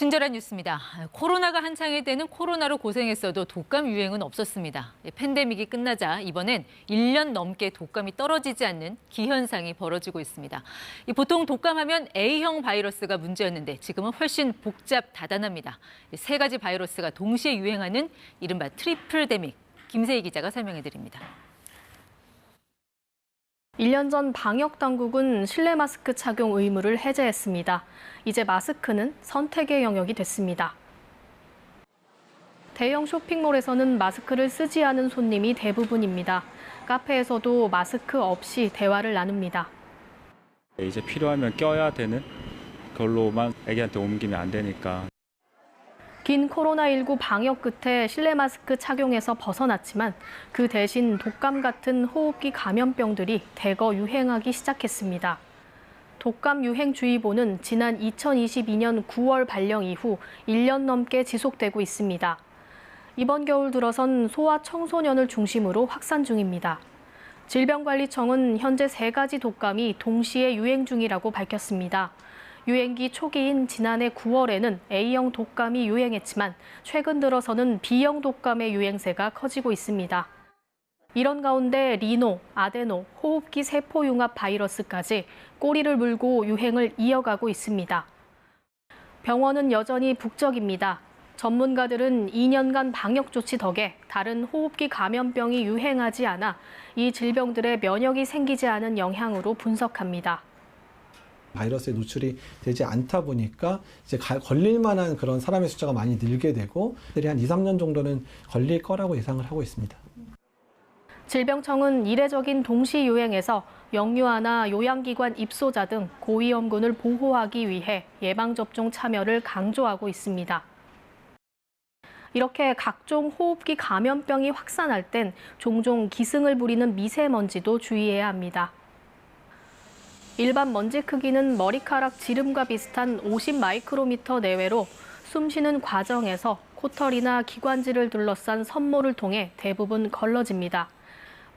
친절한 뉴스입니다. 코로나가 한창일 때는 코로나로 고생했어도 독감 유행은 없었습니다. 팬데믹이 끝나자 이번엔 1년 넘게 독감이 떨어지지 않는 기현상이 벌어지고 있습니다. 보통 독감하면 A형 바이러스가 문제였는데 지금은 훨씬 복잡 다단합니다. 세 가지 바이러스가 동시에 유행하는 이른바 트리플데믹. 김세희 기자가 설명해드립니다. 1년 전 방역당국은 실내 마스크 착용 의무를 해제했습니다. 이제 마스크는 선택의 영역이 됐습니다. 대형 쇼핑몰에서는 마스크를 쓰지 않은 손님이 대부분입니다. 카페에서도 마스크 없이 대화를 나눕니다. 이제 필요하면 껴야 되는 걸로만 애기한테 옮기면 안 되니까. 긴 코로나19 방역 끝에 실내 마스크 착용에서 벗어났지만 그 대신 독감 같은 호흡기 감염병들이 대거 유행하기 시작했습니다. 독감 유행주의보는 지난 2022년 9월 발령 이후 1년 넘게 지속되고 있습니다. 이번 겨울 들어선 소아 청소년을 중심으로 확산 중입니다. 질병관리청은 현재 3가지 독감이 동시에 유행 중이라고 밝혔습니다. 유행기 초기인 지난해 9월에는 A형 독감이 유행했지만 최근 들어서는 B형 독감의 유행세가 커지고 있습니다. 이런 가운데 리노, 아데노, 호흡기 세포융합 바이러스까지 꼬리를 물고 유행을 이어가고 있습니다. 병원은 여전히 북적입니다. 전문가들은 2년간 방역 조치 덕에 다른 호흡기 감염병이 유행하지 않아 이 질병들의 면역이 생기지 않은 영향으로 분석합니다. 바이러스에 노출이 되지 않다 보니까 이제 걸릴 만한 그런 사람의 숫자가 많이 늘게 되고 한 2, 3년 정도는 걸릴 거라고 예상을 하고 있습니다. 질병청은 이례적인 동시 유행에서 영유아나 요양기관 입소자 등 고위험군을 보호하기 위해 예방접종 참여를 강조하고 있습니다. 이렇게 각종 호흡기 감염병이 확산할 땐 종종 기승을 부리는 미세먼지도 주의해야 합니다. 일반 먼지 크기는 머리카락 지름과 비슷한 50 마이크로미터 내외로 숨쉬는 과정에서 코털이나 기관지를 둘러싼 섬모를 통해 대부분 걸러집니다.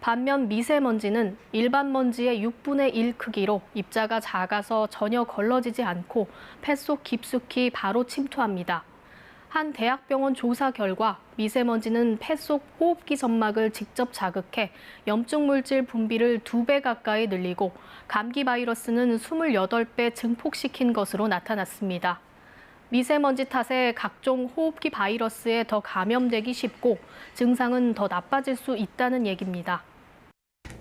반면 미세먼지는 일반 먼지의 6분의 1 크기로 입자가 작아서 전혀 걸러지지 않고 폐 속 깊숙이 바로 침투합니다. 한 대학병원 조사 결과 미세먼지는 폐 속 호흡기 점막을 직접 자극해 염증 물질 분비를 2배 가까이 늘리고 감기 바이러스는 28배 증폭시킨 것으로 나타났습니다. 미세먼지 탓에 각종 호흡기 바이러스에 더 감염되기 쉽고 증상은 더 나빠질 수 있다는 얘기입니다.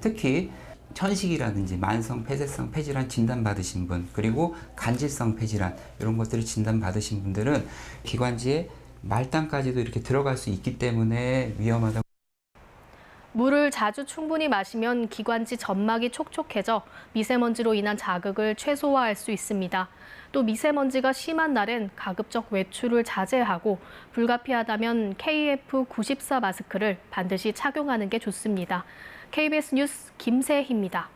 특히 천식이라든지 만성 폐쇄성 폐질환 진단받으신 분, 그리고 간질성 폐질환 이런 것들을 진단받으신 분들은 기관지에 말단까지도 이렇게 들어갈 수 있기 때문에 위험하다고. 물을 자주 충분히 마시면 기관지 점막이 촉촉해져 미세먼지로 인한 자극을 최소화할 수 있습니다. 또 미세먼지가 심한 날엔 가급적 외출을 자제하고 불가피하다면 KF94 마스크를 반드시 착용하는 게 좋습니다. KBS 뉴스 김세희입니다.